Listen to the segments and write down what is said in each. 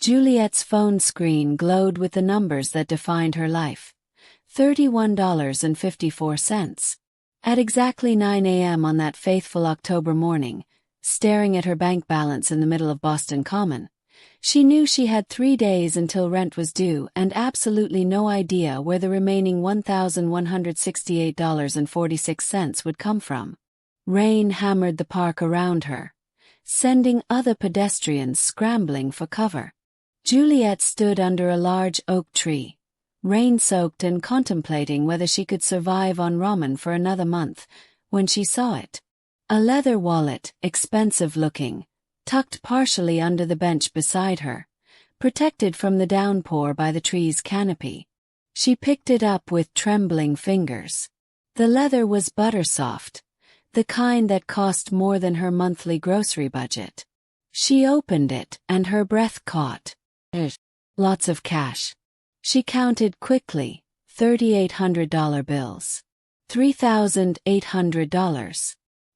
Juliet's phone screen glowed with the numbers that defined her life. $31.54. At exactly 9 a.m. on that faithful October morning, staring at her bank balance in the middle of Boston Common, she knew she had 3 days until rent was due and absolutely no idea where the remaining $1,168.46 would come from. Rain hammered the park around her, sending other pedestrians scrambling for cover. Juliet stood under a large oak tree, rain-soaked and contemplating whether she could survive on ramen for another month, when she saw it. A leather wallet, expensive-looking, tucked partially under the bench beside her, protected from the downpour by the tree's canopy. She picked it up with trembling fingers. The leather was butter-soft, the kind that cost more than her monthly grocery budget. She opened it and her breath caught. Lots of cash. She counted quickly, $3,800 bills. $3,800.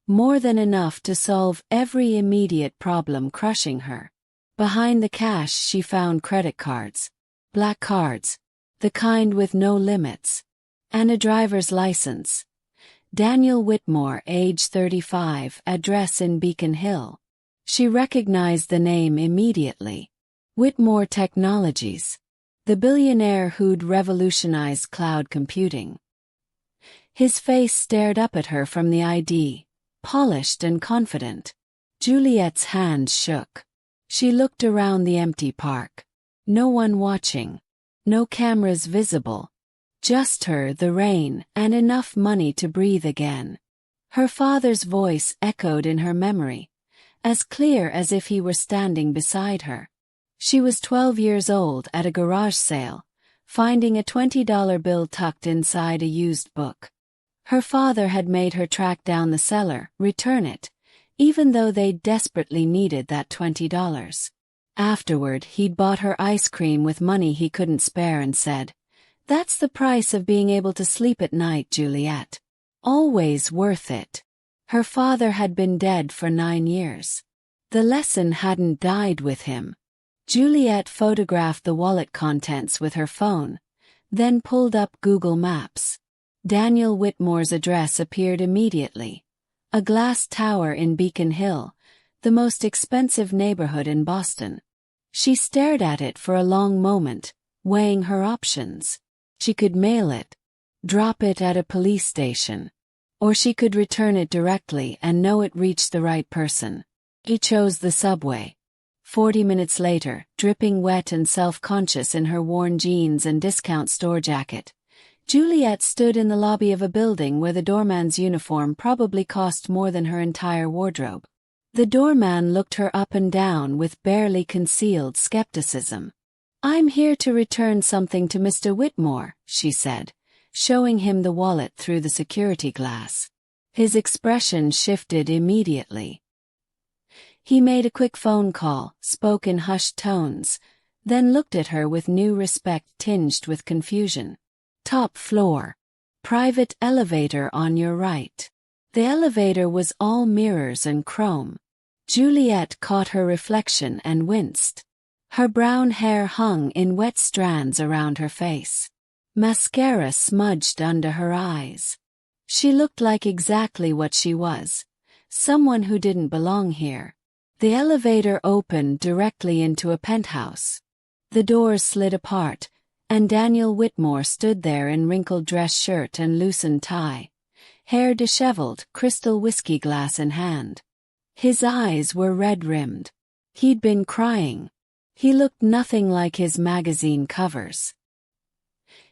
More than enough to solve every immediate problem crushing her. Behind the cash she found credit cards. Black cards. The kind with no limits. And a driver's license. Daniel Whitmore, age 35, address in Beacon Hill. She recognized the name immediately. Whitmore Technologies. The billionaire who'd revolutionized cloud computing. His face stared up at her from the ID, polished and confident. Juliet's hands shook. She looked around the empty park. No one watching. No cameras visible. Just her, the rain, and enough money to breathe again. Her father's voice echoed in her memory, as clear as if he were standing beside her. She was 12 years old at a garage sale, finding a $20 bill tucked inside a used book. Her father had made her track down the seller, return it, even though they desperately needed that $20. Afterward, he'd bought her ice cream with money he couldn't spare and said, "That's the price of being able to sleep at night, Juliet. Always worth it." Her father had been dead for 9 years. The lesson hadn't died with him. Juliet photographed the wallet contents with her phone, then pulled up Google Maps. Daniel Whitmore's address appeared immediately. A glass tower in Beacon Hill, the most expensive neighborhood in Boston. She stared at it for a long moment, weighing her options. She could mail it, drop it at a police station, or she could return it directly and know it reached the right person. She chose the subway. 40 minutes later, dripping wet and self-conscious in her worn jeans and discount store jacket, Juliet stood in the lobby of a building where the doorman's uniform probably cost more than her entire wardrobe. The doorman looked her up and down with barely concealed skepticism. "I'm here to return something to Mr. Whitmore," she said, showing him the wallet through the security glass. His expression shifted immediately. He made a quick phone call, spoke in hushed tones, then looked at her with new respect tinged with confusion. "Top floor. Private elevator on your right." The elevator was all mirrors and chrome. Juliet caught her reflection and winced. Her brown hair hung in wet strands around her face. Mascara smudged under her eyes. She looked like exactly what she was, someone who didn't belong here. The elevator opened directly into a penthouse. The doors slid apart, and Daniel Whitmore stood there in wrinkled dress shirt and loosened tie, hair disheveled, crystal whiskey glass in hand. His eyes were red-rimmed. He'd been crying. He looked nothing like his magazine covers.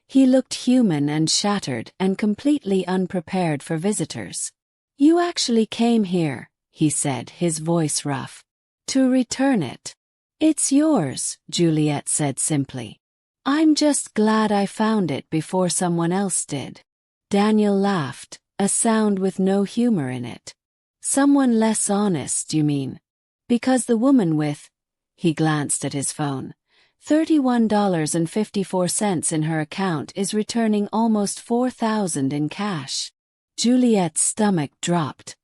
He looked human and shattered and completely unprepared for visitors. "You actually came here," he said, his voice rough. "To return it." "It's yours," Juliet said simply. "I'm just glad I found it before someone else did." Daniel laughed, a sound with no humor in it. "Someone less honest, you mean? Because the woman with," he glanced at his phone, $31.54 in her account is returning almost $4,000 in cash. Juliet's stomach dropped.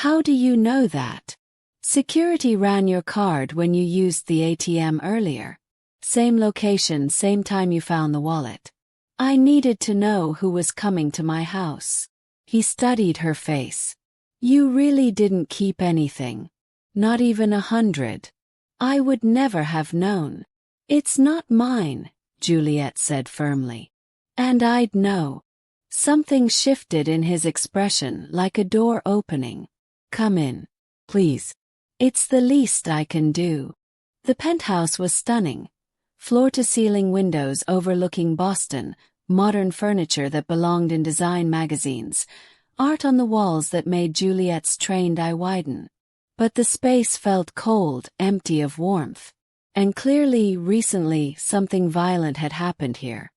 "How do you know that?" "Security ran your card when you used the ATM earlier." Same location, same time you found the wallet. I needed to know who was coming to my house. He studied her face. You really didn't keep anything. Not even 100. I would never have known. It's not mine, Juliet said firmly. And I'd know. Something shifted in his expression, like a door opening. Come in, please. It's the least I can do. The penthouse was stunning. Floor-to-ceiling windows overlooking Boston, modern furniture that belonged in design magazines, art on the walls that made Juliet's trained eye widen. But the space felt cold, empty of warmth. And clearly, recently, something violent had happened here.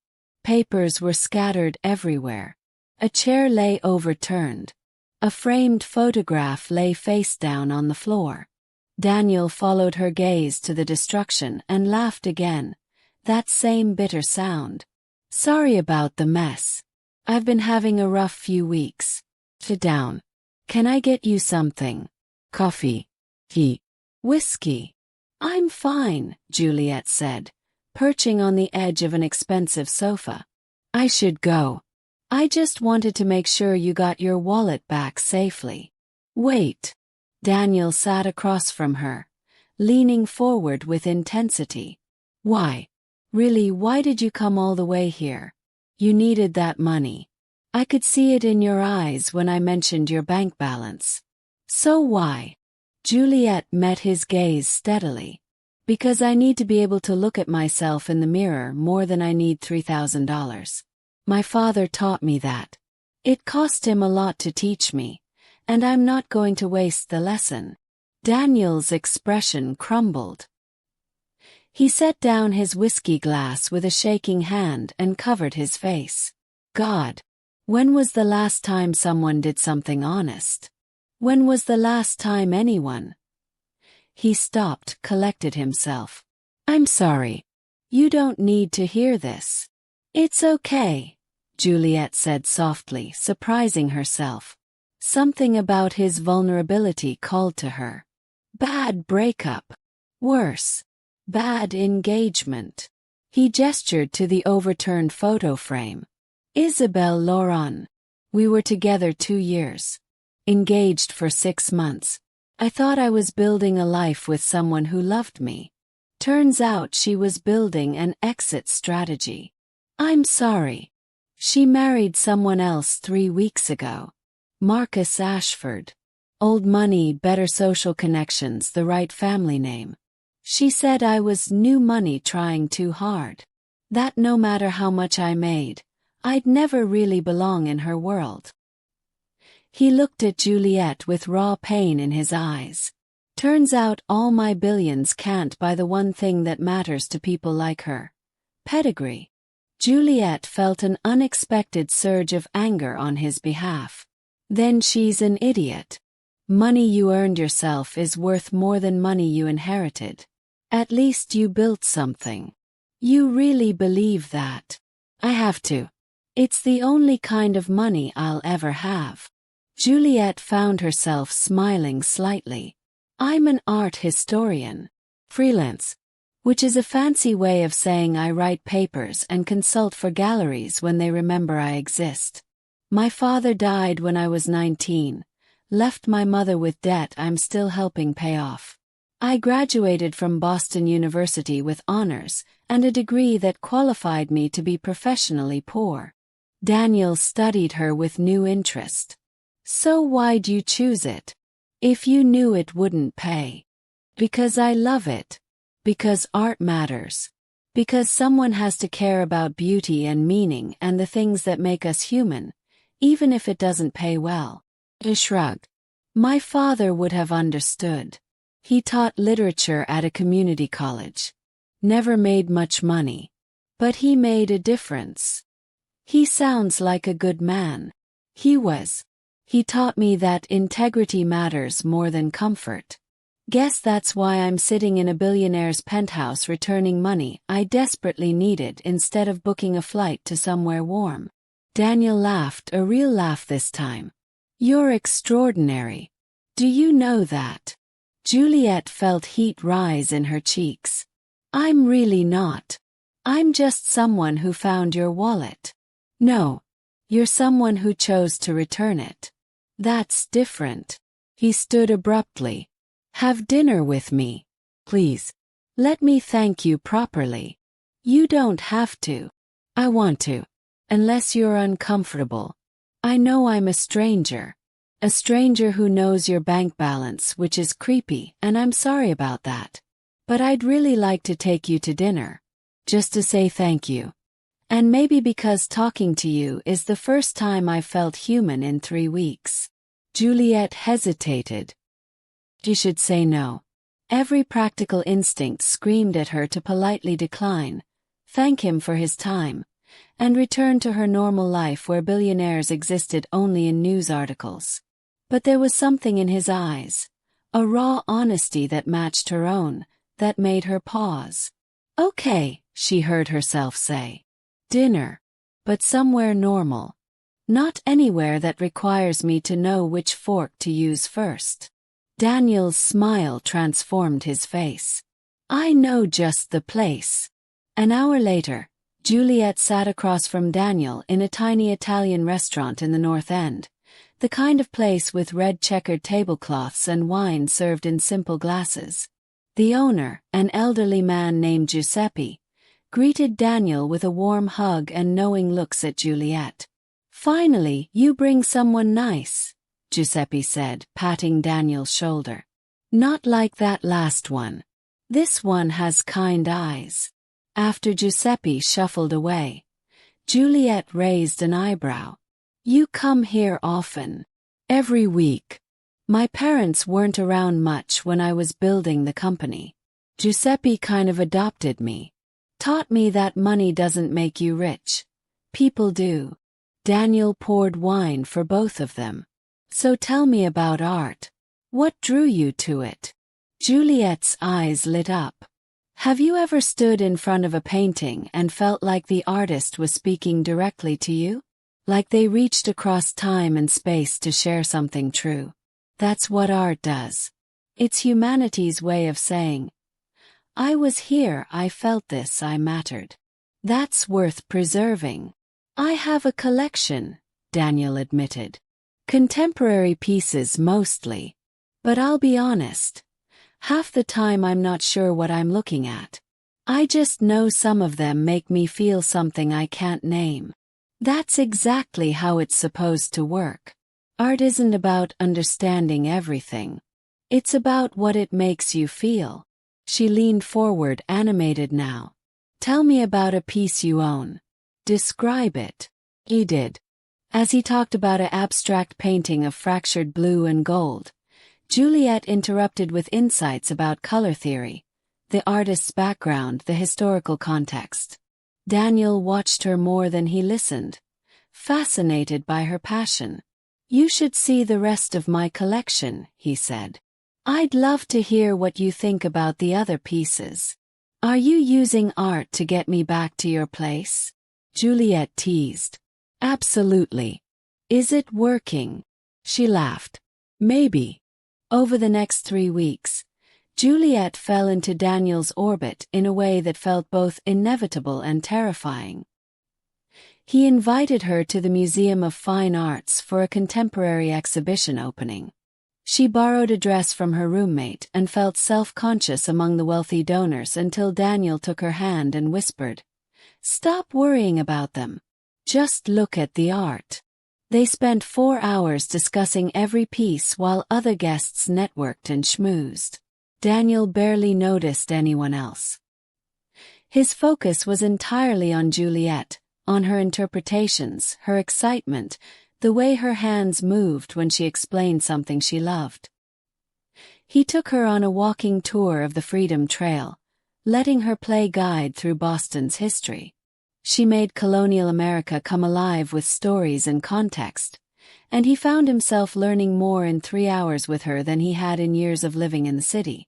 Papers were scattered everywhere. A chair lay overturned. A framed photograph lay face down on the floor. Daniel followed her gaze to the destruction and laughed again. That same bitter sound. Sorry about the mess. I've been having a rough few weeks. Sit down. Can I get you something? Coffee? Tea? Whiskey? I'm fine, Juliet said, perching on the edge of an expensive sofa. I should go. I just wanted to make sure you got your wallet back safely. Wait. Daniel sat across from her, leaning forward with intensity. Why? Really, why did you come all the way here? You needed that money. I could see it in your eyes when I mentioned your bank balance. So why? Juliet met his gaze steadily. Because I need to be able to look at myself in the mirror more than I need $3,000. My father taught me that. It cost him a lot to teach me, and I'm not going to waste the lesson. Daniel's expression crumbled. He set down his whiskey glass with a shaking hand and covered his face. God, when was the last time someone did something honest? When was the last time anyone? He stopped, collected himself. I'm sorry. You don't need to hear this. It's okay, Juliet said softly, surprising herself. Something about his vulnerability called to her. Bad breakup. Worse. Bad engagement. He gestured to the overturned photo frame. Isabelle Laurent. We were together 2 years. Engaged for 6 months. I thought I was building a life with someone who loved me. Turns out she was building an exit strategy. I'm sorry. She married someone else 3 weeks ago. Marcus Ashford. Old money, better social connections, the right family name. She said I was new money trying too hard. That no matter how much I made, I'd never really belong in her world. He looked at Juliet with raw pain in his eyes. Turns out all my billions can't buy the one thing that matters to people like her. Pedigree. Juliet felt an unexpected surge of anger on his behalf. Then she's an idiot. Money you earned yourself is worth more than money you inherited. At least you built something. You really believe that? I have to. It's the only kind of money I'll ever have. Juliet found herself smiling slightly. I'm an art historian. Freelance. Which is a fancy way of saying I write papers and consult for galleries when they remember I exist. My father died when I was 19, left my mother with debt I'm still helping pay off. I graduated from Boston University with honors and a degree that qualified me to be professionally poor. Daniel studied her with new interest. So why'd you choose it? If you knew it wouldn't pay. Because I love it. Because art matters. Because someone has to care about beauty and meaning and the things that make us human, even if it doesn't pay well. He shrugged. My father would have understood. He taught literature at a community college. Never made much money. But he made a difference. He sounds like a good man. He was. He taught me that integrity matters more than comfort. Guess that's why I'm sitting in a billionaire's penthouse returning money I desperately needed instead of booking a flight to somewhere warm. Daniel laughed, a real laugh this time. You're extraordinary. Do you know that? Juliet felt heat rise in her cheeks. I'm really not. I'm just someone who found your wallet. No, you're someone who chose to return it. That's different. He stood abruptly. Have dinner with me, please. Let me thank you properly. You don't have to. I want to. Unless you're uncomfortable. I know I'm a stranger. A stranger who knows your bank balance, which is creepy, and I'm sorry about that. But I'd really like to take you to dinner. Just to say thank you. And maybe because talking to you is the first time I've felt human in 3 weeks. Juliet hesitated. She should say no. Every practical instinct screamed at her to politely decline, thank him for his time, and return to her normal life where billionaires existed only in news articles. But there was something in his eyes, a raw honesty that matched her own, that made her pause. Okay, she heard herself say. Dinner. But somewhere normal. Not anywhere that requires me to know which fork to use first. Daniel's smile transformed his face. I know just the place. An hour later, Juliet sat across from Daniel in a tiny Italian restaurant in the North End, the kind of place with red checkered tablecloths and wine served in simple glasses. The owner, an elderly man named Giuseppe, greeted Daniel with a warm hug and knowing looks at Juliet. Finally, you bring someone nice, Giuseppe said, patting Daniel's shoulder. Not like that last one. This one has kind eyes. After Giuseppe shuffled away, Juliet raised an eyebrow. You come here often. Every week. My parents weren't around much when I was building the company. Giuseppe kind of adopted me. Taught me that money doesn't make you rich. People do. Daniel poured wine for both of them. So tell me about art. What drew you to it? Juliet's eyes lit up. Have you ever stood in front of a painting and felt like the artist was speaking directly to you? Like they reached across time and space to share something true. That's what art does. It's humanity's way of saying, I was here, I felt this, I mattered. That's worth preserving. I have a collection, Daniel admitted. Contemporary pieces mostly. But I'll be honest. Half the time I'm not sure what I'm looking at. I just know some of them make me feel something I can't name. That's exactly how it's supposed to work. Art isn't about understanding everything. It's about what it makes you feel. She leaned forward, animated now. Tell me about a piece you own. Describe it. He did. As he talked about an abstract painting of fractured blue and gold, Juliet interrupted with insights about color theory, the artist's background, the historical context. Daniel watched her more than he listened, fascinated by her passion. You should see the rest of my collection, he said. I'd love to hear what you think about the other pieces. Are you using art to get me back to your place? Juliet teased. Absolutely. Is it working? She laughed. Maybe. Over the next 3 weeks, Juliet fell into Daniel's orbit in a way that felt both inevitable and terrifying. He invited her to the Museum of Fine Arts for a contemporary exhibition opening. She borrowed a dress from her roommate and felt self-conscious among the wealthy donors until Daniel took her hand and whispered, "Stop worrying about them. Just look at the art." They spent 4 hours discussing every piece while other guests networked and schmoozed. Daniel barely noticed anyone else. His focus was entirely on Juliet, on her interpretations, her excitement, the way her hands moved when she explained something she loved. He took her on a walking tour of the Freedom Trail, letting her play guide through Boston's history. She made colonial America come alive with stories and context, and he found himself learning more in 3 hours with her than he had in years of living in the city.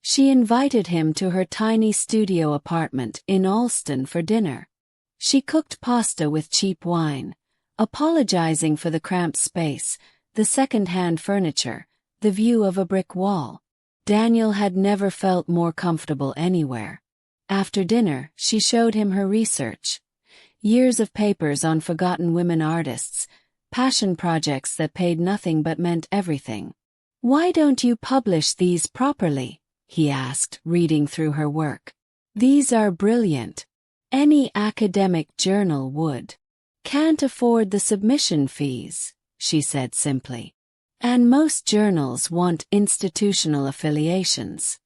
She invited him to her tiny studio apartment in Allston for dinner. She cooked pasta with cheap wine, apologizing for the cramped space, the second-hand furniture, the view of a brick wall. Daniel had never felt more comfortable anywhere. After dinner, she showed him her research. Years of papers on forgotten women artists, passion projects that paid nothing but meant everything. "Why don't you publish these properly?" he asked, reading through her work. "These are brilliant. Any academic journal would." "Can't afford the submission fees," she said simply. "And most journals want institutional affiliations.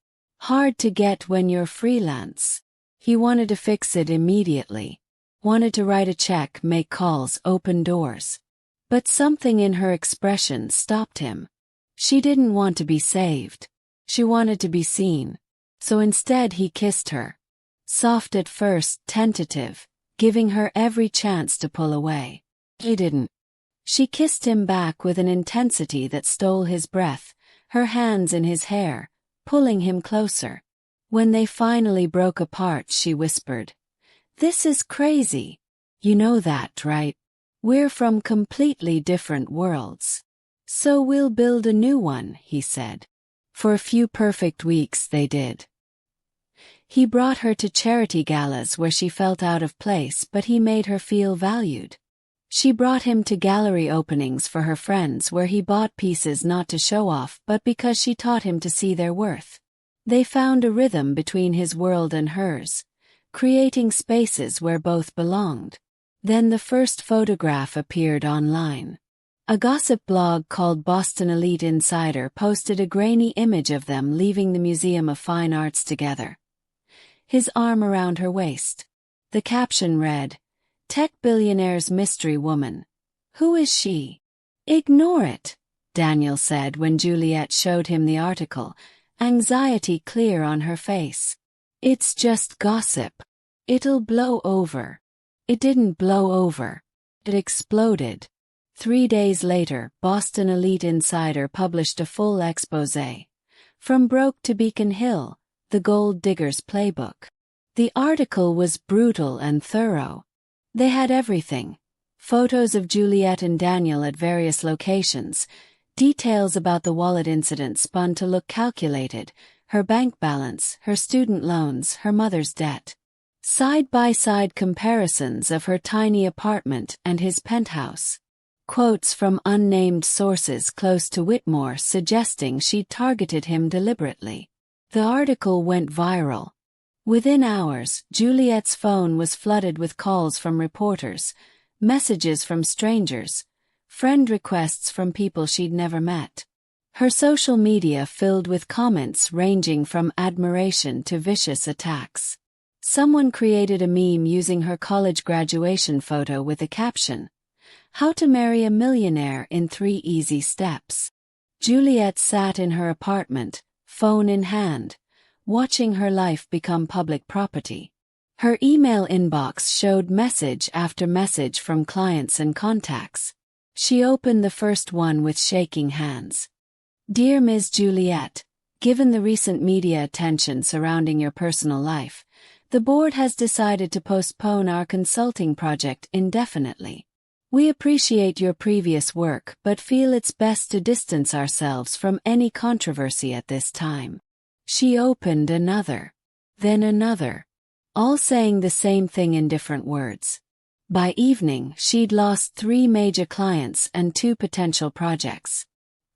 Hard to get when you're freelance." He wanted to fix it immediately. Wanted to write a check, make calls, open doors. But something in her expression stopped him. She didn't want to be saved. She wanted to be seen. So instead he kissed her. Soft at first, tentative, giving her every chance to pull away. He didn't. She kissed him back with an intensity that stole his breath, her hands in his hair, pulling him closer. When they finally broke apart, she whispered, "This is crazy. You know that, right? We're from completely different worlds." "So we'll build a new one," he said. For a few perfect weeks they did. He brought her to charity galas where she felt out of place, but he made her feel valued. She brought him to gallery openings for her friends where he bought pieces not to show off but because she taught him to see their worth. They found a rhythm between his world and hers, creating spaces where both belonged. Then the first photograph appeared online. A gossip blog called Boston Elite Insider posted a grainy image of them leaving the Museum of Fine Arts together. His arm around her waist. The caption read, "Tech billionaire's mystery woman. Who is she?" "Ignore it," Daniel said when Juliet showed him the article, anxiety clear on her face. "It's just gossip. It'll blow over." It didn't blow over. It exploded. 3 days later, Boston Elite Insider published a full exposé. From Broke to Beacon Hill, the Gold Digger's Playbook. The article was brutal and thorough. They had everything. Photos of Juliet and Daniel at various locations, details about the wallet incident spun to look calculated, her bank balance, her student loans, her mother's debt. Side-by-side comparisons of her tiny apartment and his penthouse. Quotes from unnamed sources close to Whitmore suggesting she'd targeted him deliberately. The article went viral. Within hours, Juliet's phone was flooded with calls from reporters, messages from strangers, friend requests from people she'd never met. Her social media filled with comments ranging from admiration to vicious attacks. Someone created a meme using her college graduation photo with a caption, "How to Marry a Millionaire in 3 Easy Steps." Juliet sat in her apartment, phone in hand, watching her life become public property. Her email inbox showed message after message from clients and contacts. She opened the first one with shaking hands. "Dear Ms. Juliet, given the recent media attention surrounding your personal life, the board has decided to postpone our consulting project indefinitely. We appreciate your previous work but feel it's best to distance ourselves from any controversy at this time." She opened another, then another, all saying the same thing in different words. By evening, she'd lost 3 major clients and 2 potential projects.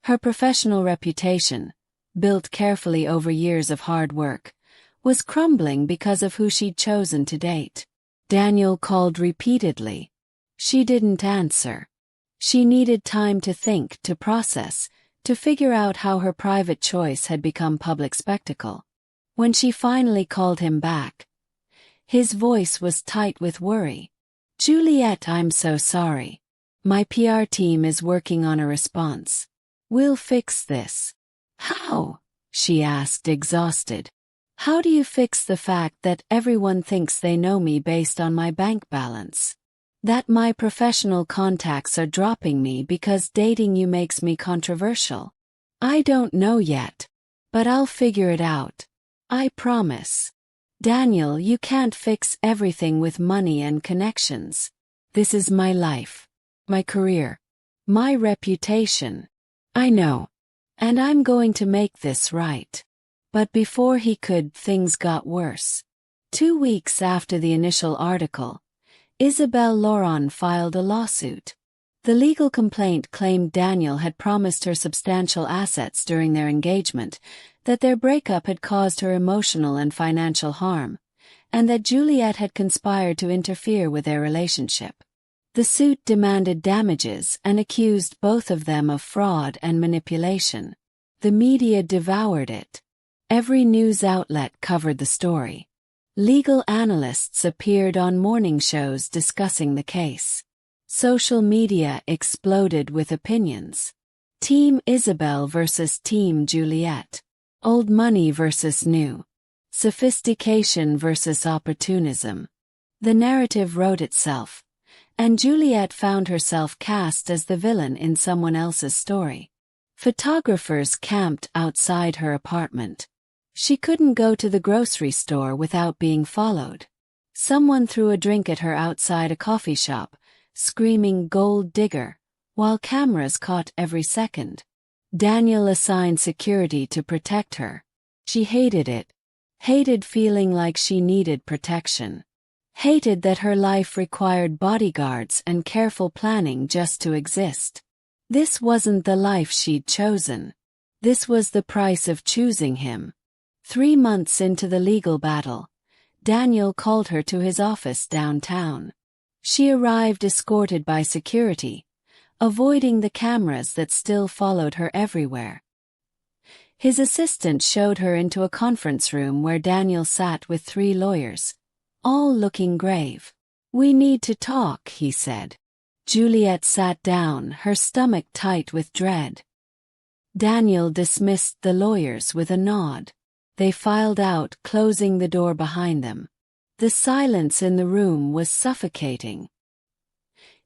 Her professional reputation, built carefully over years of hard work, was crumbling because of who she'd chosen to date. Daniel called repeatedly. She didn't answer. She needed time to think, to process, to figure out how her private choice had become public spectacle. When she finally called him back, his voice was tight with worry. "Juliet, I'm so sorry. My PR team is working on a response. We'll fix this." "How?" she asked, exhausted. "How do you fix the fact that everyone thinks they know me based on my bank balance? That my professional contacts are dropping me because dating you makes me controversial? I don't know yet. But I'll figure it out. I promise. Daniel, you can't fix everything with money and connections. This is my life. My career. My reputation. I know. And I'm going to make this right." But before he could, things got worse. 2 weeks after the initial article, Isabelle Laurent filed a lawsuit. The legal complaint claimed Daniel had promised her substantial assets during their engagement, that their breakup had caused her emotional and financial harm, and that Juliet had conspired to interfere with their relationship. The suit demanded damages and accused both of them of fraud and manipulation. The media devoured it. Every news outlet covered the story. Legal analysts appeared on morning shows discussing the case. Social media exploded with opinions. Team Isabelle versus Team Juliet. Old money versus new. Sophistication versus opportunism. The narrative wrote itself, and Juliet found herself cast as the villain in someone else's story. Photographers camped outside her apartment. She couldn't go to the grocery store without being followed. Someone threw a drink at her outside a coffee shop, screaming "Gold digger," while cameras caught every second. Daniel assigned security to protect her. She hated it. Hated feeling like she needed protection. Hated that her life required bodyguards and careful planning just to exist. This wasn't the life she'd chosen. This was the price of choosing him. 3 months into the legal battle, Daniel called her to his office downtown. She arrived escorted by security, avoiding the cameras that still followed her everywhere. His assistant showed her into a conference room where Daniel sat with 3 lawyers, all looking grave. "We need to talk," he said. Juliet sat down, her stomach tight with dread. Daniel dismissed the lawyers with a nod. They filed out, closing the door behind them. The silence in the room was suffocating.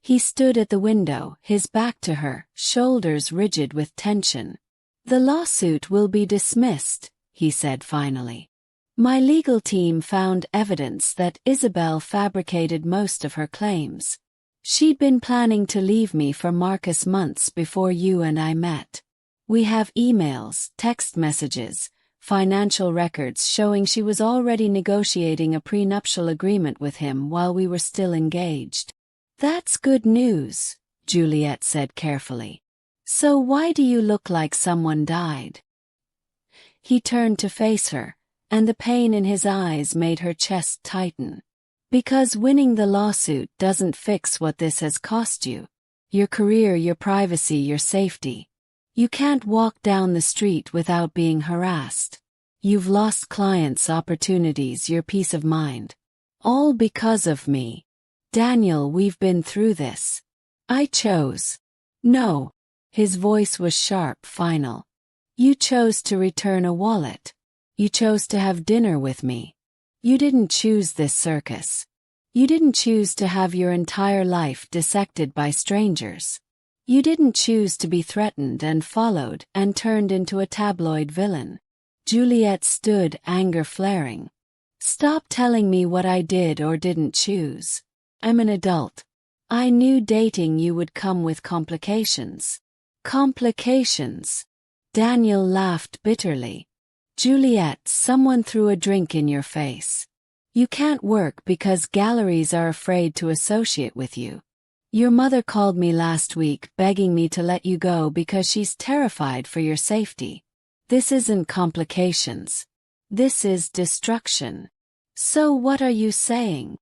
He stood at the window, his back to her, shoulders rigid with tension. "The lawsuit will be dismissed," he said finally. "My legal team found evidence that Isabelle fabricated most of her claims. She'd been planning to leave me for Marcus months before you and I met. We have emails, text messages, financial records showing she was already negotiating a prenuptial agreement with him while we were still engaged." "That's good news," Juliet said carefully. "So why do you look like someone died?" He turned to face her, and the pain in his eyes made her chest tighten. "Because winning the lawsuit doesn't fix what this has cost you. Your career, your privacy, your safety. You can't walk down the street without being harassed. You've lost clients, opportunities, your peace of mind. All because of me. Daniel, we've been through this. I chose." "No." His voice was sharp, final. "You chose to return a wallet. You chose to have dinner with me. You didn't choose this circus. You didn't choose to have your entire life dissected by strangers. You didn't choose to be threatened and followed and turned into a tabloid villain." Juliet stood, anger flaring. "Stop telling me what I did or didn't choose. I'm an adult. I knew dating you would come with complications." "Complications?" Daniel laughed bitterly. "Juliet, someone threw a drink in your face. You can't work because galleries are afraid to associate with you. Your mother called me last week begging me to let you go because she's terrified for your safety. This isn't complications. This is destruction. So what are you saying?"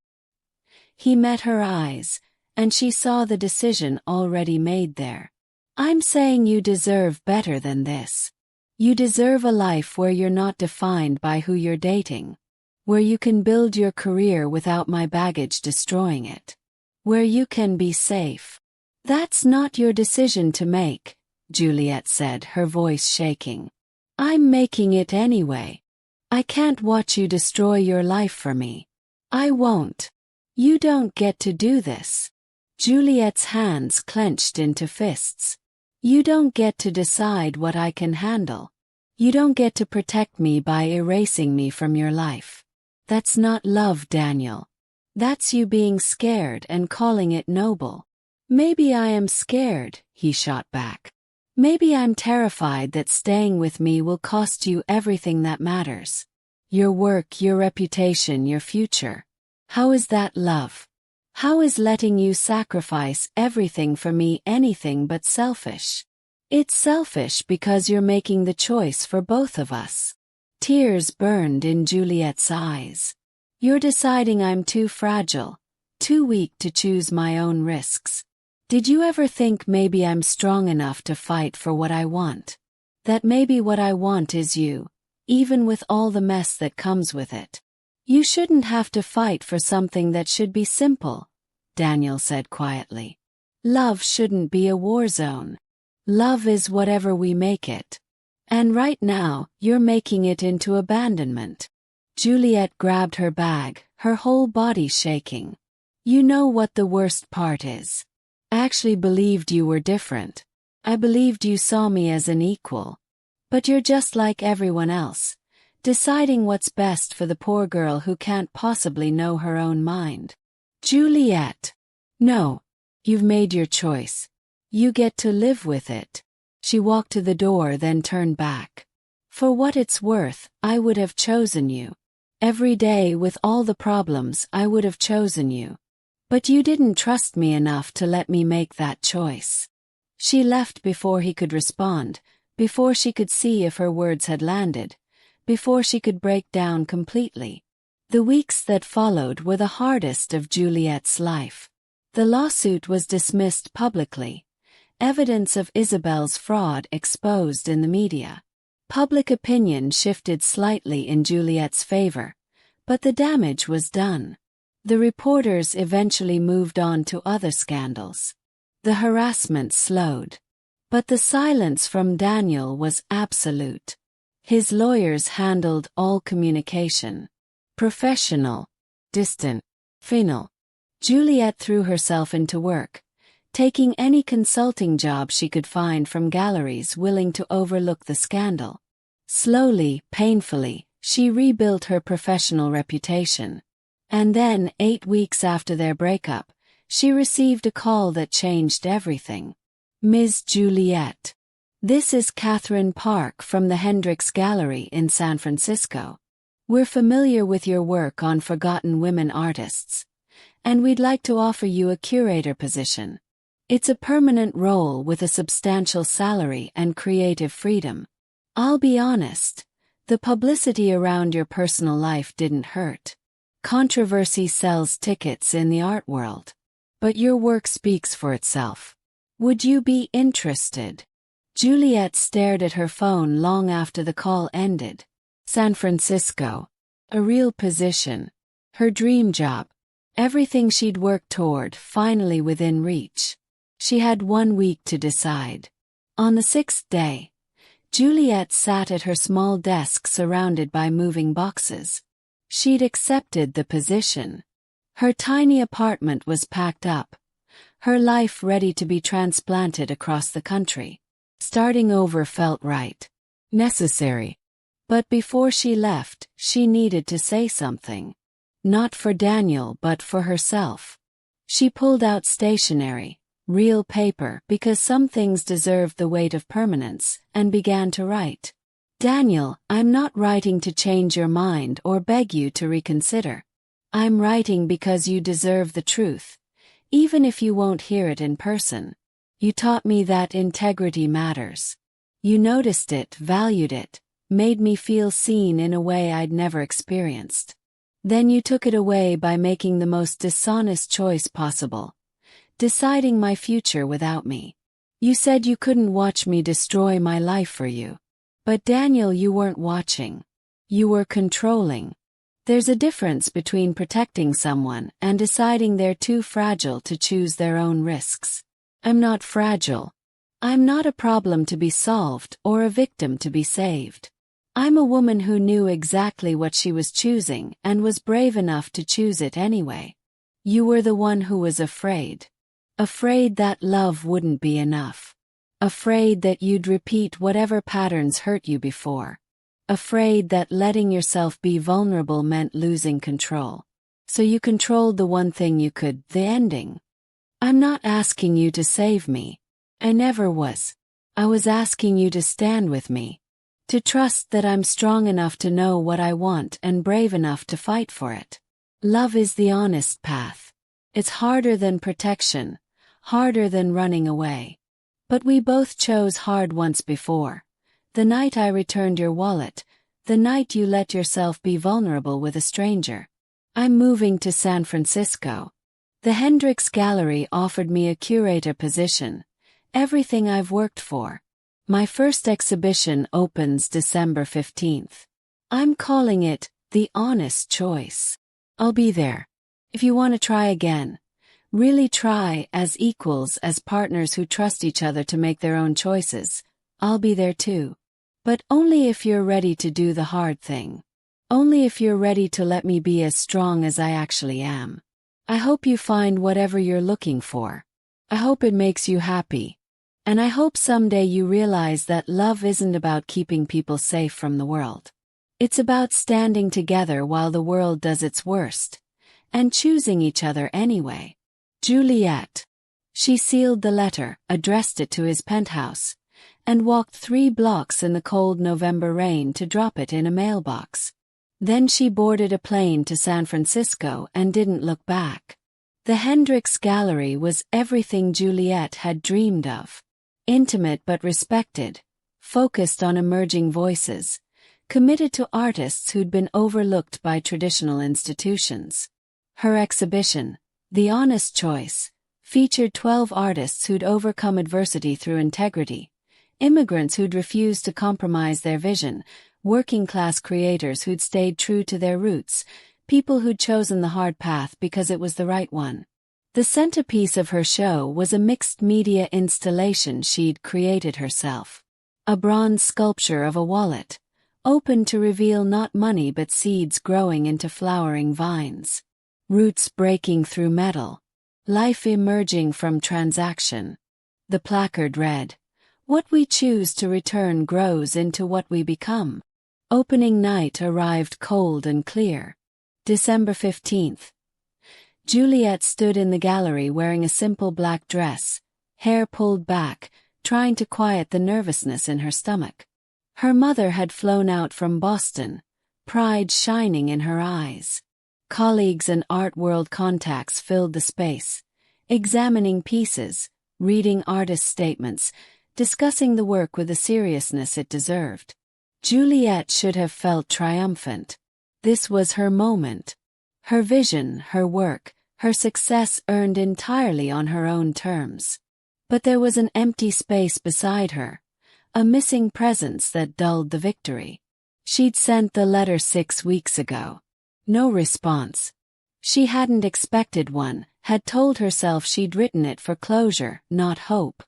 He met her eyes, and she saw the decision already made there. "I'm saying you deserve better than this. You deserve a life where you're not defined by who you're dating. Where you can build your career without my baggage destroying it. Where you can be safe." "That's not your decision to make," Juliet said, her voice shaking. "I'm making it anyway. I can't watch you destroy your life for me. I won't. You don't get to do this." Juliet's hands clenched into fists. "You don't get to decide what I can handle. You don't get to protect me by erasing me from your life. That's not love, Daniel. That's you being scared and calling it noble." "Maybe I am scared," he shot back. "Maybe I'm terrified that staying with me will cost you everything that matters. Your work, your reputation, your future. How is that love? How is letting you sacrifice everything for me anything but selfish? It's selfish because you're making the choice for both of us. Tears burned in Juliet's eyes. You're deciding I'm too fragile, too weak to choose my own risks. Did you ever think maybe I'm strong enough to fight for what I want? That maybe what I want is you, even with all the mess that comes with it. You shouldn't have to fight for something that should be simple, Daniel said quietly. Love shouldn't be a war zone. Love is whatever we make it. And right now, you're making it into abandonment. Juliet grabbed her bag, her whole body shaking. You know what the worst part is? I actually believed you were different. I believed you saw me as an equal. But you're just like everyone else, deciding what's best for the poor girl who can't possibly know her own mind. Juliet. No. You've made your choice. You get to live with it. She walked to the door, then turned back. For what it's worth, I would have chosen you. Every day with all the problems, I would have chosen you. But you didn't trust me enough to let me make that choice. She left before he could respond, before she could see if her words had landed, before she could break down completely. The weeks that followed were the hardest of Juliet's life. The lawsuit was dismissed publicly. Evidence of Isabel's fraud exposed in the media. Public opinion shifted slightly in Juliet's favor, but the damage was done. The reporters eventually moved on to other scandals. The harassment slowed. But the silence from Daniel was absolute. His lawyers handled all communication. Professional, distant, final. Juliet threw herself into work, taking any consulting job she could find from galleries willing to overlook the scandal. Slowly, painfully, she rebuilt her professional reputation. And then, 8 weeks after their breakup, she received a call that changed everything. Ms. Juliet. This is Catherine Park from the Hendricks Gallery in San Francisco. We're familiar with your work on forgotten women artists, and we'd like to offer you a curator position. It's a permanent role with a substantial salary and creative freedom. I'll be honest, the publicity around your personal life didn't hurt. Controversy sells tickets in the art world. But your work speaks for itself. Would you be interested? Juliet stared at her phone long after the call ended. San Francisco. A real position. Her dream job. Everything she'd worked toward, finally within reach. She had 1 week to decide. On the 6th day, Juliet sat at her small desk surrounded by moving boxes. She'd accepted the position. Her tiny apartment was packed up, her life ready to be transplanted across the country. Starting over felt right. Necessary. But before she left, she needed to say something. Not for Daniel but for herself. She pulled out stationery, real paper, because some things deserved the weight of permanence, and began to write. Daniel, I'm not writing to change your mind or beg you to reconsider. I'm writing because you deserve the truth, even if you won't hear it in person. You taught me that integrity matters. You noticed it, valued it, made me feel seen in a way I'd never experienced. Then you took it away by making the most dishonest choice possible, deciding my future without me. You said you couldn't watch me destroy my life for you. But Daniel, you weren't watching. You were controlling. There's a difference between protecting someone and deciding they're too fragile to choose their own risks. I'm not fragile. I'm not a problem to be solved or a victim to be saved. I'm a woman who knew exactly what she was choosing and was brave enough to choose it anyway. You were the one who was afraid. Afraid that love wouldn't be enough. Afraid that you'd repeat whatever patterns hurt you before. Afraid that letting yourself be vulnerable meant losing control. So you controlled the one thing you could, the ending. I'm not asking you to save me. I never was. I was asking you to stand with me. To trust that I'm strong enough to know what I want and brave enough to fight for it. Love is the honest path. It's harder than protection, harder than running away. But we both chose hard once before. The night I returned your wallet, the night you let yourself be vulnerable with a stranger. I'm moving to San Francisco. The Hendricks Gallery offered me a curator position, everything I've worked for. My first exhibition opens December 15th. I'm calling it The Honest Choice. I'll be there. If you want to try again, really try as equals, as partners who trust each other to make their own choices, I'll be there too. But only if you're ready to do the hard thing. Only if you're ready to let me be as strong as I actually am. I hope you find whatever you're looking for. I hope it makes you happy. And I hope someday you realize that love isn't about keeping people safe from the world. It's about standing together while the world does its worst. And choosing each other anyway. Juliet. She sealed the letter, addressed it to his penthouse, and walked 3 blocks in the cold November rain to drop it in a mailbox. Then she boarded a plane to San Francisco and didn't look back. The Hendricks Gallery was everything Juliet had dreamed of. Intimate but respected, focused on emerging voices, committed to artists who'd been overlooked by traditional institutions. Her exhibition, The Honest Choice, featured 12 artists who'd overcome adversity through integrity, immigrants who'd refused to compromise their vision, working-class creators who'd stayed true to their roots, people who'd chosen the hard path because it was the right one. The centerpiece of her show was a mixed-media installation she'd created herself. A bronze sculpture of a wallet, open to reveal not money but seeds growing into flowering vines. Roots breaking through metal. Life emerging from transaction. The placard read, "What we choose to return grows into what we become." Opening night arrived cold and clear. December 15th. Juliet stood in the gallery wearing a simple black dress, hair pulled back, trying to quiet the nervousness in her stomach. Her mother had flown out from Boston, pride shining in her eyes. Colleagues and art world contacts filled the space, examining pieces, reading artist statements, discussing the work with the seriousness it deserved. Juliet should have felt triumphant. This was her moment. Her vision, her work, her success earned entirely on her own terms. But there was an empty space beside her, a missing presence that dulled the victory. She'd sent the letter 6 weeks ago. No response. She hadn't expected one, had told herself she'd written it for closure, not hope.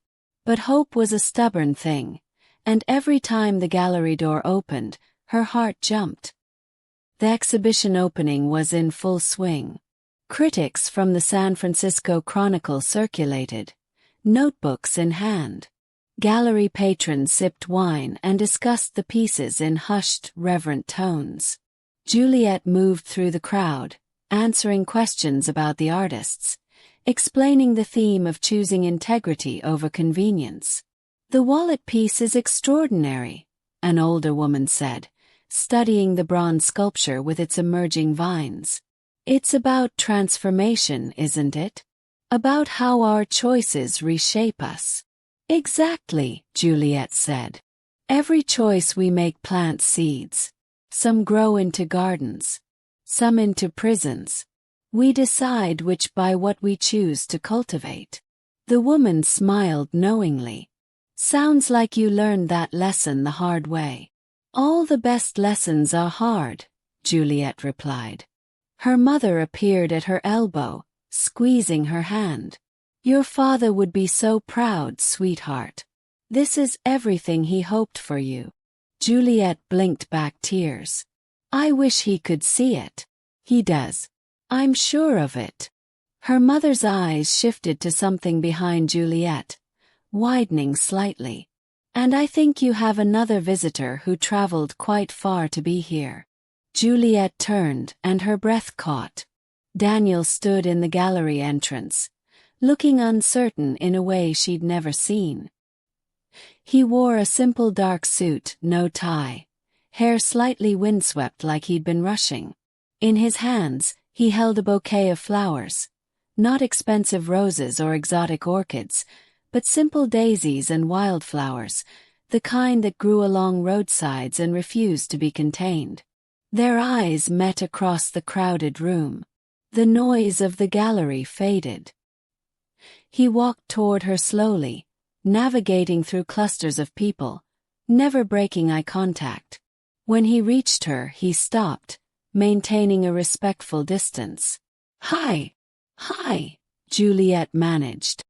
But hope was a stubborn thing, and every time the gallery door opened, her heart jumped. The exhibition opening was in full swing. Critics from the San Francisco Chronicle circulated, notebooks in hand. Gallery patrons sipped wine and discussed the pieces in hushed, reverent tones. Juliet moved through the crowd, answering questions about the artists, explaining the theme of choosing integrity over convenience. "The wallet piece is extraordinary," an older woman said, studying the bronze sculpture with its emerging vines. "It's about transformation, isn't it? About how our choices reshape us." "Exactly," Juliet said. "Every choice we make plants seeds. Some grow into gardens. Some into prisons. We decide which by what we choose to cultivate." The woman smiled knowingly. "Sounds like you learned that lesson the hard way." "All the best lessons are hard," Juliet replied. Her mother appeared at her elbow, squeezing her hand. "Your father would be so proud, sweetheart. This is everything he hoped for you." Juliet blinked back tears. "I wish he could see it." "He does. I'm sure of it." Her mother's eyes shifted to something behind Juliet, widening slightly. "And I think you have another visitor who traveled quite far to be here." Juliet turned and her breath caught. Daniel stood in the gallery entrance, looking uncertain in a way she'd never seen. He wore a simple dark suit, no tie, hair slightly windswept like he'd been rushing. In his hands, he held a bouquet of flowers. Not expensive roses or exotic orchids, but simple daisies and wildflowers, the kind that grew along roadsides and refused to be contained. Their eyes met across the crowded room. The noise of the gallery faded. He walked toward her slowly, navigating through clusters of people, never breaking eye contact. When he reached her, he stopped, maintaining a respectful distance. "Hi! Hi!" Juliet managed.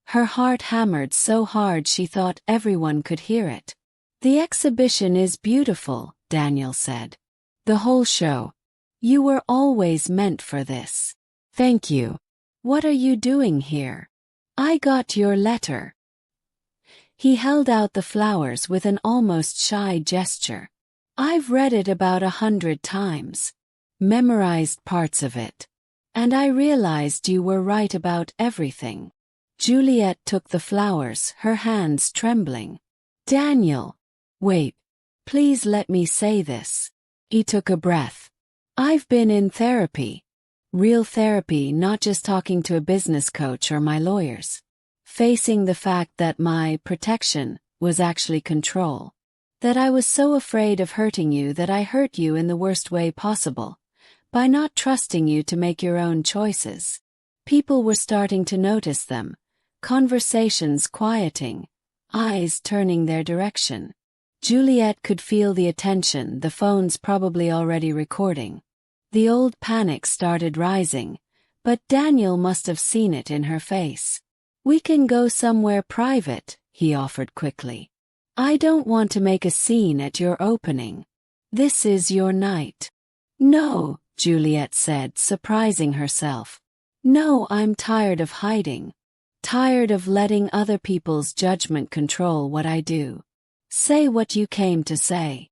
Her heart hammered so hard she thought everyone could hear it. "The exhibition is beautiful," Daniel said. "The whole show. You were always meant for this." "Thank you. What are you doing here?" "I got your letter." He held out the flowers with an almost shy gesture. "I've read it about 100 times. Memorized parts of it. And I realized you were right about everything." Juliet took the flowers, her hands trembling. "Daniel. Wait. Please let me say this." He took a breath. "I've been in therapy. Real therapy, not just talking to a business coach or my lawyers. Facing the fact that my protection was actually control. That I was so afraid of hurting you that I hurt you in the worst way possible, by not trusting you to make your own choices. People were starting to notice them, conversations quieting, eyes turning their direction. Juliet could feel the attention, the phone's probably already recording. The old panic started rising, but Daniel must have seen it in her face. "We can go somewhere private," he offered quickly. "I don't want to make a scene at your opening. This is your night." "No," Juliet said, surprising herself. "No, I'm tired of hiding. Tired of letting other people's judgment control what I do. Say what you came to say."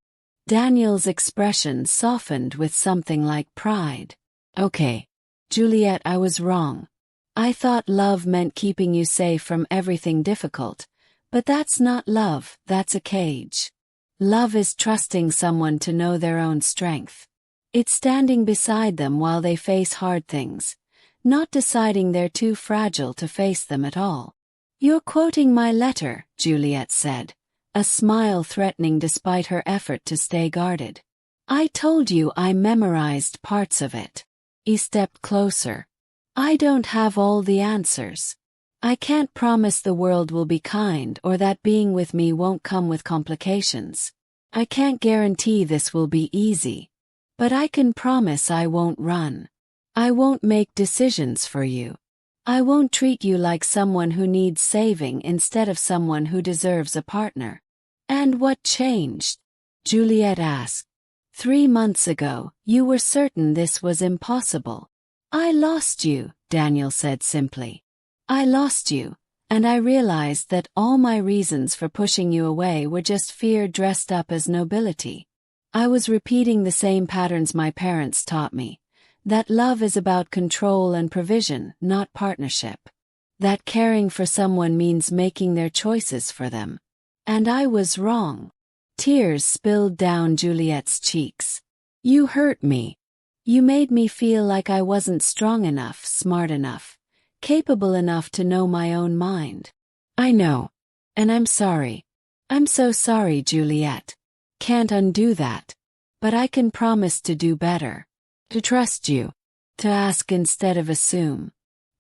Daniel's expression softened with something like pride. "Okay. Juliet, I was wrong. I thought love meant keeping you safe from everything difficult, but that's not love, that's a cage. Love is trusting someone to know their own strength. It's standing beside them while they face hard things, not deciding they're too fragile to face them at all." "You're quoting my letter," Juliet said, a smile threatening despite her effort to stay guarded. "I told you I memorized parts of it." He stepped closer. "I don't have all the answers. I can't promise the world will be kind or that being with me won't come with complications. I can't guarantee this will be easy. But I can promise I won't run. I won't make decisions for you. I won't treat you like someone who needs saving instead of someone who deserves a partner." "And what changed?" Juliet asked. 3 months ago, you were certain this was impossible." "I lost you," Daniel said simply. "I lost you, and I realized that all my reasons for pushing you away were just fear dressed up as nobility. I was repeating the same patterns my parents taught me. That love is about control and provision, not partnership. That caring for someone means making their choices for them. And I was wrong." Tears spilled down Juliet's cheeks. "You hurt me. You made me feel like I wasn't strong enough, smart enough, capable enough to know my own mind." "I know. And I'm sorry. I'm so sorry, Juliet. Can't undo that. But I can promise to do better. To trust you. To ask instead of assume.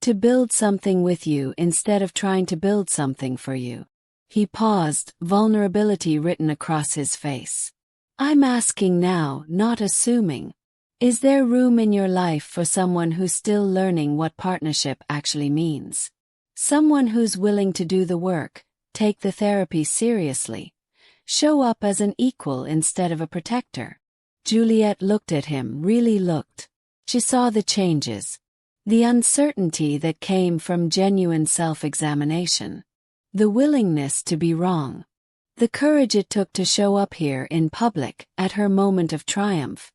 To build something with you instead of trying to build something for you." He paused, vulnerability written across his face. "I'm asking now, not assuming. Is there room in your life for someone who's still learning what partnership actually means? Someone who's willing to do the work, take the therapy seriously, show up as an equal instead of a protector?" Juliet looked at him, really looked. She saw the changes. The uncertainty that came from genuine self-examination. The willingness to be wrong. The courage it took to show up here in public at her moment of triumph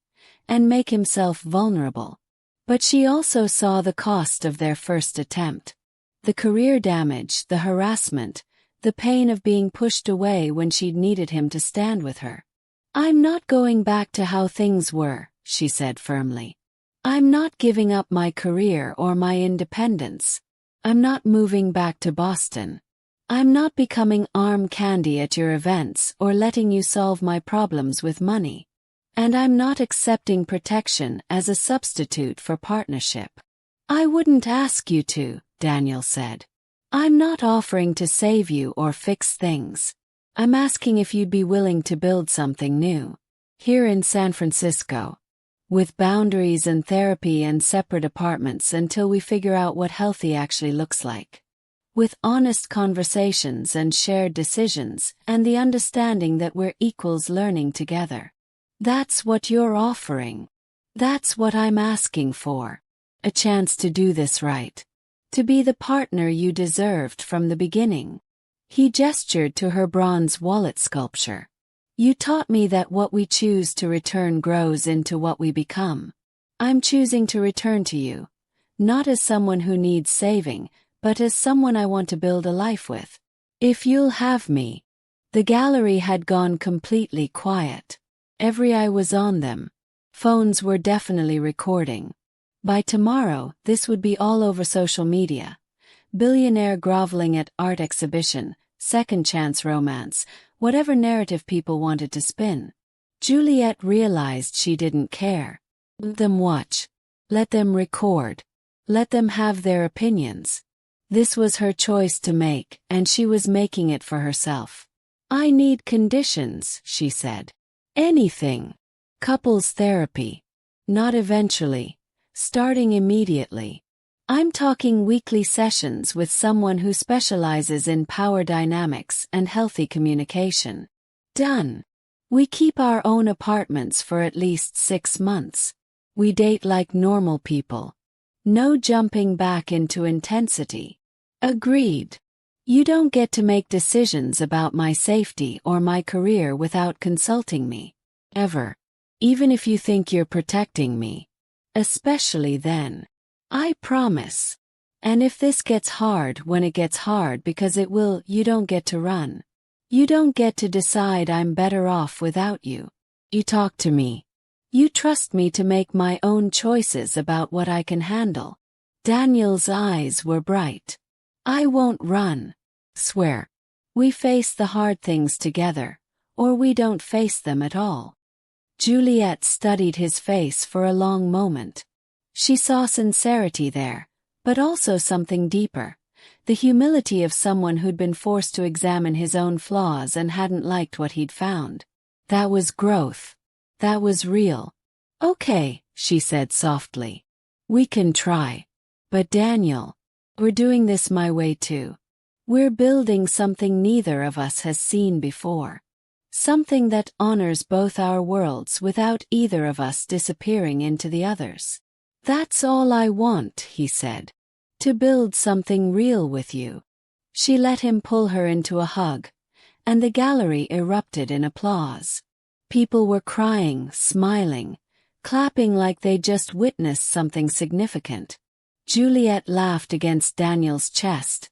and make himself vulnerable. But she also saw the cost of their first attempt. The career damage, the harassment, the pain of being pushed away when she'd needed him to stand with her. "I'm not going back to how things were," she said firmly. "I'm not giving up my career or my independence. I'm not moving back to Boston. I'm not becoming arm candy at your events or letting you solve my problems with money. And I'm not accepting protection as a substitute for partnership." "I wouldn't ask you to," Daniel said. "I'm not offering to save you or fix things. I'm asking if you'd be willing to build something new. Here in San Francisco. With boundaries and therapy and separate apartments until we figure out what healthy actually looks like. With honest conversations and shared decisions and the understanding that we're equals learning together. That's what you're offering. That's what I'm asking for. A chance to do this right. To be the partner you deserved from the beginning." He gestured to her bronze wallet sculpture. "You taught me that what we choose to return grows into what we become. I'm choosing to return to you, not as someone who needs saving, but as someone I want to build a life with. If you'll have me." The gallery had gone completely quiet. Every eye was on them. Phones were definitely recording. By tomorrow, this would be all over social media. Billionaire groveling at art exhibition, second chance romance, whatever narrative people wanted to spin. Juliet realized she didn't care. Let them watch. Let them record. Let them have their opinions. This was her choice to make, and she was making it for herself. "I need conditions," she said. "Anything. Couples therapy. Not eventually. Starting immediately. I'm talking weekly sessions with someone who specializes in power dynamics and healthy communication. Done. We keep our own apartments for at least 6 months. We date like normal people. No jumping back into intensity." "Agreed. You don't get to make decisions about my safety or my career without consulting me. Ever. Even if you think you're protecting me. Especially then. I promise. And if this gets hard when it gets hard, because it will, you don't get to run. You don't get to decide I'm better off without you. You talk to me. You trust me to make my own choices about what I can handle." Daniel's eyes were bright. "I won't run. Swear. We face the hard things together, or we don't face them at all." Juliet studied his face for a long moment. She saw sincerity there, but also something deeper, the humility of someone who'd been forced to examine his own flaws and hadn't liked what he'd found. That was growth. That was real. "Okay," she said softly. "We can try. But Daniel, we're doing this my way too. We're building something neither of us has seen before. Something that honors both our worlds without either of us disappearing into the others. That's all I want," he said. "To build something real with you." She let him pull her into a hug, and the gallery erupted in applause. People were crying, smiling, clapping like they just witnessed something significant. Juliet laughed against Daniel's chest,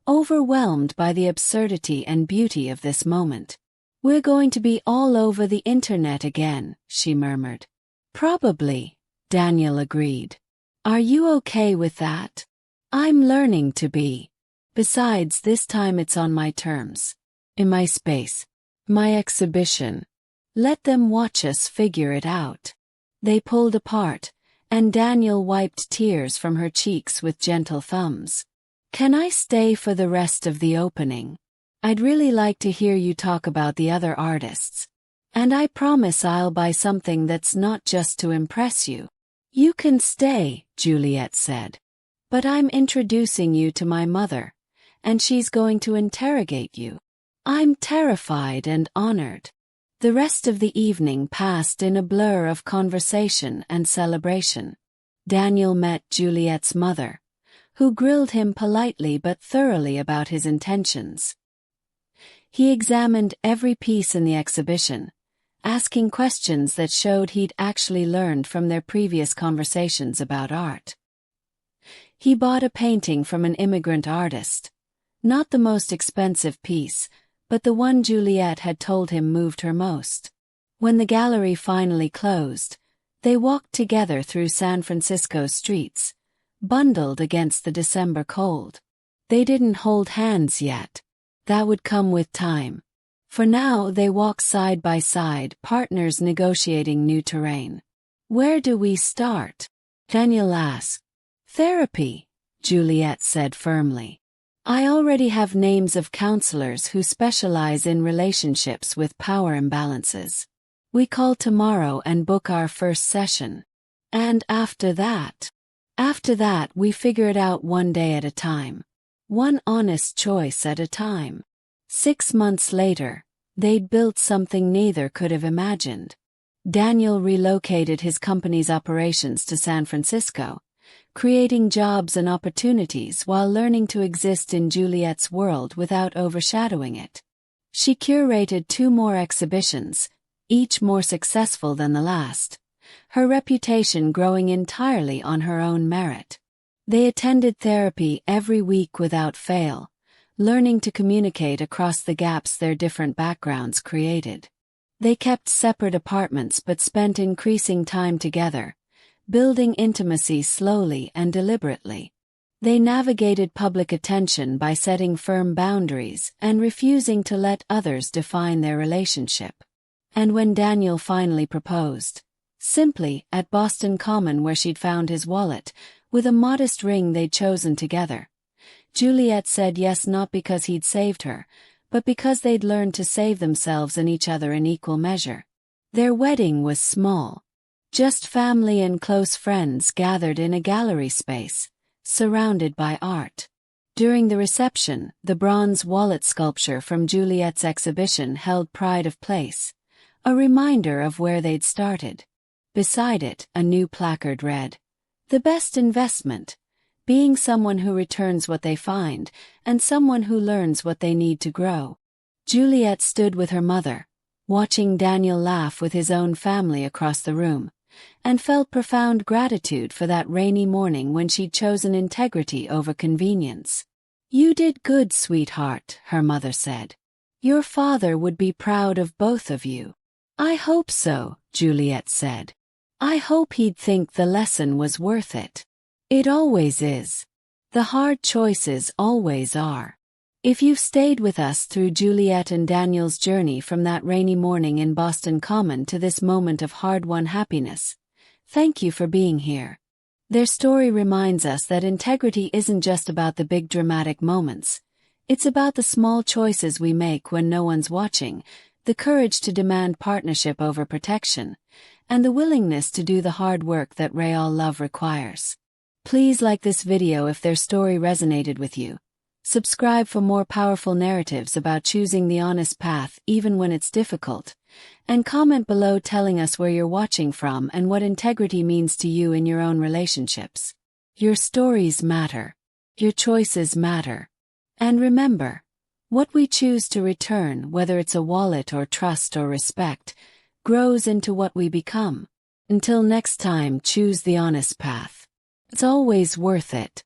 overwhelmed by the absurdity and beauty of this moment. "We're going to be all over the internet again," she murmured. "Probably," Daniel agreed. "Are you okay with that?" "I'm learning to be. Besides, this time it's on my terms. In my space. My exhibition. Let them watch us figure it out." They pulled apart, and Daniel wiped tears from her cheeks with gentle thumbs. "Can I stay for the rest of the opening? I'd really like to hear you talk about the other artists. And I promise I'll buy something that's not just to impress you." "You can stay," Juliet said. "But I'm introducing you to my mother, and she's going to interrogate you." I'm terrified and honored. The rest of the evening passed in a blur of conversation and celebration. Daniel met Juliet's mother, who grilled him politely but thoroughly about his intentions. He examined every piece in the exhibition, asking questions that showed he'd actually learned from their previous conversations about art. He bought a painting from an immigrant artist, Not the most expensive piece, but the one Juliet had told him moved her most. When the gallery finally closed, they walked together through San Francisco's streets, bundled against the December cold. They didn't hold hands yet. That would come with time. For now they walk side by side, partners negotiating new terrain. Where do we start? Daniel asked. Therapy, Juliet said firmly. I already have names of counselors who specialize in relationships with power imbalances. We call tomorrow and book our first session. And after that we figure it out one day at a time. One honest choice at a time. 6 months later, they'd built something neither could have imagined. Daniel relocated his company's operations to San Francisco, creating jobs and opportunities while learning to exist in Juliet's world without overshadowing it. She curated 2 more exhibitions, each more successful than the last, her reputation growing entirely on her own merit. They attended therapy every week without fail, learning to communicate across the gaps their different backgrounds created. They kept separate apartments but spent increasing time together, building intimacy slowly and deliberately. They navigated public attention by setting firm boundaries and refusing to let others define their relationship. And when Daniel finally proposed, simply at Boston Common where she'd found his wallet, with a modest ring they'd chosen together, Juliet said yes, not because he'd saved her, but because they'd learned to save themselves and each other in equal measure. Their wedding was small. Just family and close friends gathered in a gallery space, surrounded by art. During the reception, the bronze wallet sculpture from Juliet's exhibition held pride of place, a reminder of where they'd started. Beside it, a new placard read, "The best investment, being someone who returns what they find, and someone who learns what they need to grow." Juliet stood with her mother, watching Daniel laugh with his own family across the room, and felt profound gratitude for that rainy morning when she'd chosen integrity over convenience. "You did good, sweetheart," her mother said. "Your father would be proud of both of you." "I hope so," Juliet said. "I hope he'd think the lesson was worth it. It always is. The hard choices always are." If you've stayed with us through Juliet and Daniel's journey from that rainy morning in Boston Common to this moment of hard-won happiness, thank you for being here. Their story reminds us that integrity isn't just about the big dramatic moments. It's about the small choices we make when no one's watching, the courage to demand partnership over protection, and the willingness to do the hard work that real love requires. Please like this video if their story resonated with you. Subscribe for more powerful narratives about choosing the honest path even when it's difficult. And comment below telling us where you're watching from and what integrity means to you in your own relationships. Your stories matter. Your choices matter. And remember, what we choose to return, whether it's a wallet or trust or respect, grows into what we become. Until next time, choose the honest path. It's always worth it.